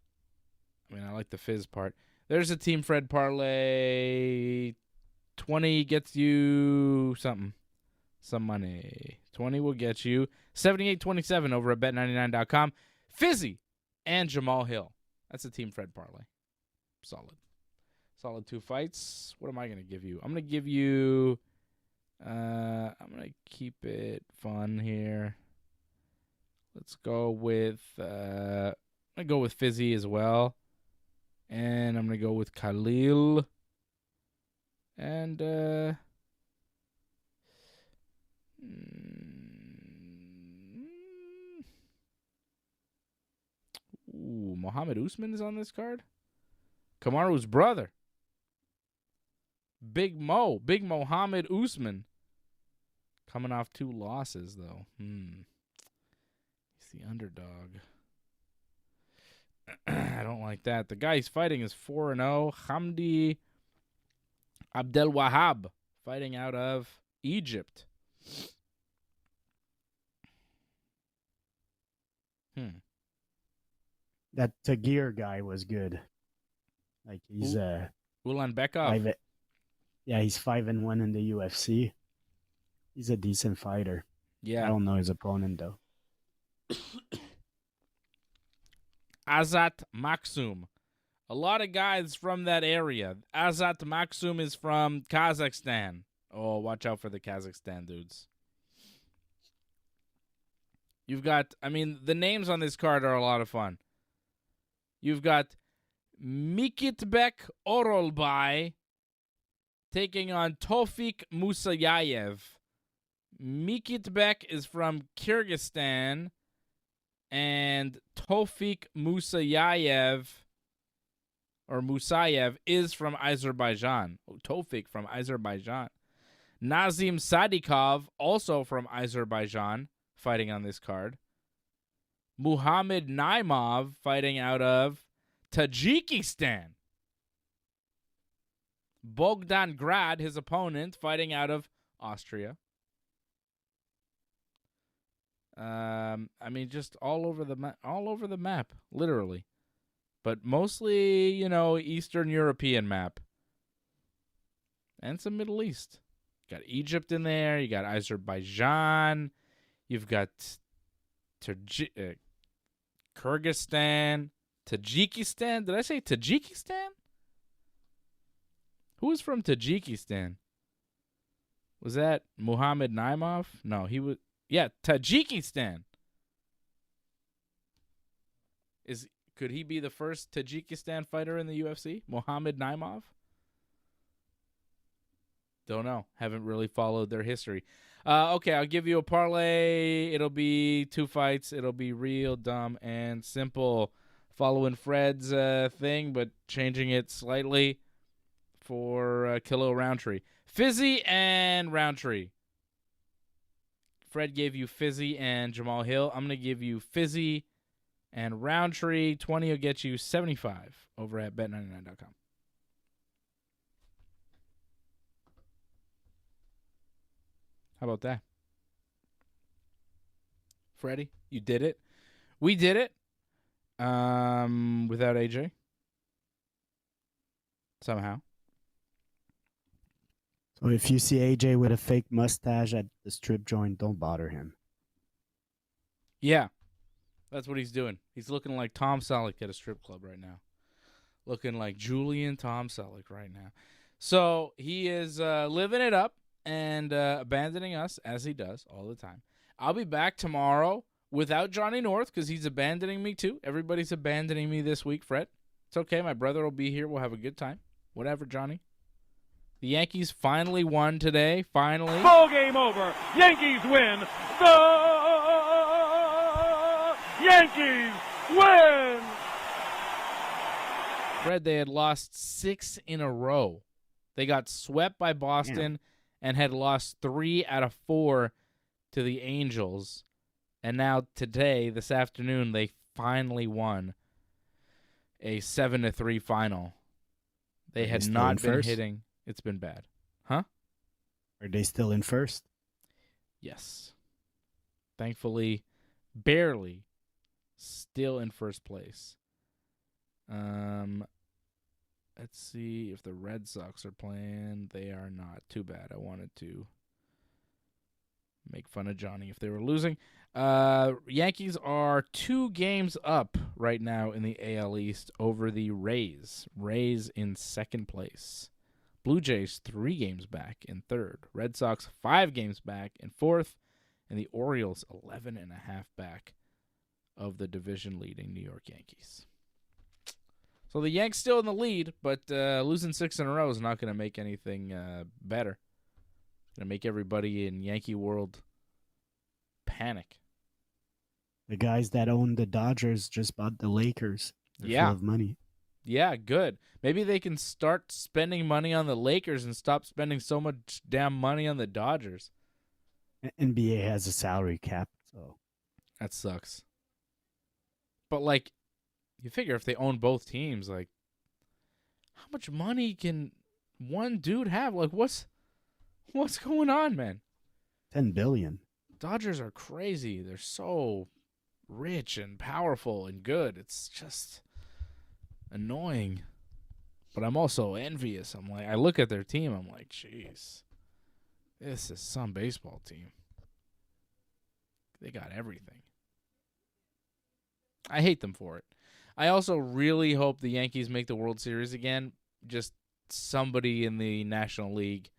like the Fizz part. There's a Team Fred parlay. 20 gets you something. Some money. 20 will get you 78-27 over at bet99.com. Fizzy and Jamal Hill. That's a Team Fred parlay. Solid. Solid 2 fights. What am I going to give you? I'm going to give you... I'm going to keep it fun here. Let's go with... going to go with Fizzy as well. And I'm going to go with Khalil. And Muhammad Usman is on this card. Kamaru's brother. Big Muhammad Usman. Coming off 2 losses, though. He's the underdog. I don't like that. The guy he's fighting is 4-0. Hamdi Abdel Wahab, fighting out of Egypt. That Tagir guy was good. Like he's Ulanbekov. He's 5-1 in the UFC. He's a decent fighter. Yeah. I don't know his opponent though. Azat Maksum. A lot of guys from that area. Azat Maksum is from Kazakhstan. Oh, watch out for the Kazakhstan dudes. You've got, the names on this card are a lot of fun. You've got Mikitbek Orolbay taking on Tofik Musayev. Mikitbek is from Kyrgyzstan, and Tofik Musayev is from Azerbaijan. Tofik from Azerbaijan. Nazim Sadikov, also from Azerbaijan, fighting on this card. Muhammad Naimov, fighting out of Tajikistan. Bogdan Grad, his opponent, fighting out of Austria. Just all over the map, literally. But mostly, Eastern European map. And some Middle East. You got Egypt in there. You got Azerbaijan. You've got Kyrgyzstan. Tajikistan. Did I say Tajikistan? Who was from Tajikistan? Was that Muhammad Naimov? No, he was... Yeah, Tajikistan. Could he be the first Tajikistan fighter in the UFC? Muhammad Naimov? Don't know. Haven't really followed their history. Okay, I'll give you a parlay. It'll be 2 fights. It'll be real dumb and simple. Following Fred's thing, but changing it slightly for Khalil Rountree. Fizzy and Rountree. Fred gave you Fizzy and Jamal Hill. I'm going to give you Fizzy and Rountree. 20 will get you 75 over at bet99.com. How about that? Freddie, you did it. We did it. Without AJ. Somehow. So if you see AJ with a fake mustache at the strip joint, don't bother him. Yeah. That's what he's doing. He's looking like Tom Selleck at a strip club right now. Looking like Julian Tom Selleck right now. So he is living it up and abandoning us, as he does all the time. I'll be back tomorrow without Johnny North because he's abandoning me too. Everybody's abandoning me this week, Fred. It's okay. My brother will be here. We'll have a good time. Whatever, Johnny. The Yankees finally won today. Finally. Ball game over. Yankees win. The Yankees win. Fred, they had lost 6 in a row. They got swept by Boston and had lost 3 out of 4 to the Angels. And now today, this afternoon, they finally won a 7-3 final. They had not been hitting. It's been bad. Huh? Are they still in first? Yes. Thankfully, barely still in first place. Let's see if the Red Sox are playing. They are not. Too bad. I wanted to make fun of Johnny if they were losing. Yankees are 2 games up right now in the AL East over the Rays. Rays in second place. Blue Jays 3 games back in third. Red Sox 5 games back in fourth. And the Orioles 11.5 back of the division-leading New York Yankees. So the Yanks still in the lead, but losing 6 in a row is not going to make anything better. Going to make everybody in Yankee world panic. The guys that own the Dodgers just bought the Lakers. They're full of money. Yeah, good. Maybe they can start spending money on the Lakers and stop spending so much damn money on the Dodgers. NBA has a salary cap, so that sucks. But like, you figure if they own both teams, like, how much money can one dude have? Like, what's going on, man? $10 billion. Dodgers are crazy. They're so rich and powerful and good. It's just annoying. But I'm also envious. I'm like, I look at their team. I'm like, jeez, this is some baseball team. They got everything. I hate them for it. I also really hope the Yankees make the World Series again. Just somebody in the National League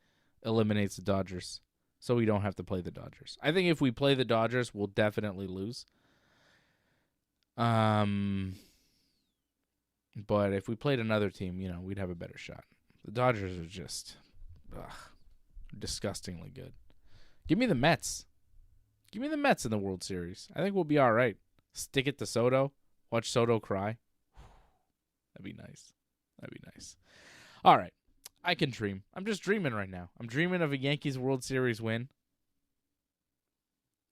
eliminates the Dodgers so we don't have to play the Dodgers. I think if we play the Dodgers, we'll definitely lose. But if we played another team, we'd have a better shot. The Dodgers are just disgustingly good. Give me the Mets. Give me the Mets in the World Series. I think we'll be all right. Stick it to Soto. Watch Soto cry. That'd be nice. All right. I can dream. I'm just dreaming right now. I'm dreaming of a Yankees World Series win.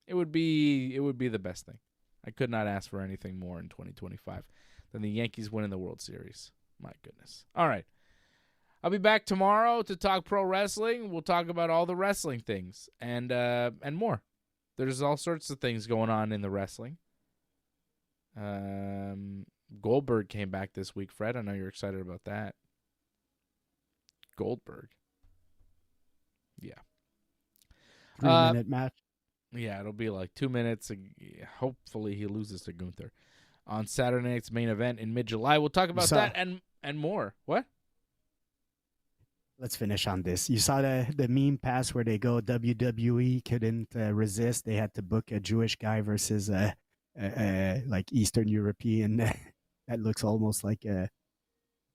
It would be the best thing. I could not ask for anything more in 2025 than the Yankees winning the World Series. My goodness. All right. I'll be back tomorrow to talk pro wrestling. We'll talk about all the wrestling things and more. There's all sorts of things going on in the wrestling. Goldberg came back this week, Fred. I know you're excited about that. Goldberg. Yeah. 3-minute match. Yeah, it'll be like 2 minutes. Hopefully he loses to Gunther. On Saturday night's main event in mid-July. We'll talk about that and more. What? Let's finish on this. You saw the meme pass where they go WWE couldn't resist. They had to book a Jewish guy versus like Eastern European that looks almost like a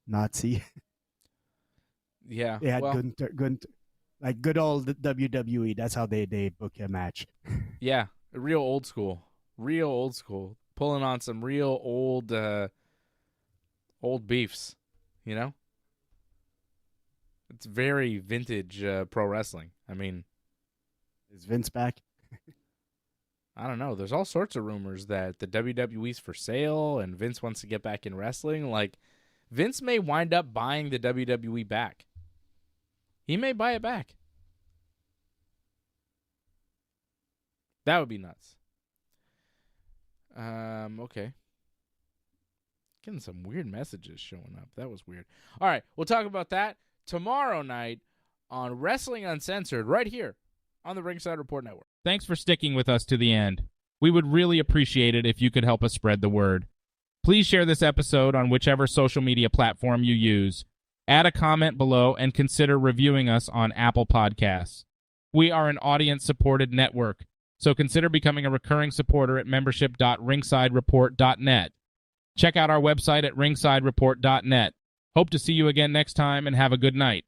Nazi. Yeah. They had Gunther, like good old WWE. That's how they book a match. Yeah, real old school. Pulling on some real old beefs, It's very vintage pro wrestling. I mean, is Vince back? I don't know. There's all sorts of rumors that the WWE's for sale and Vince wants to get back in wrestling. Like, Vince may wind up buying the WWE back. He may buy it back. That would be nuts. Okay. Getting some weird messages showing up. That was weird. All right, we'll talk about that tomorrow night on Wrestling Uncensored right here on the Ringside Report Network. Thanks for sticking with us to the end. We would really appreciate it if you could help us spread the word. Please share this episode on whichever social media platform you use. Add a comment below and consider reviewing us on Apple Podcasts. We are an audience-supported network, so consider becoming a recurring supporter at membership.ringsidereport.net. Check out our website at ringsidereport.net. Hope to see you again next time and have a good night.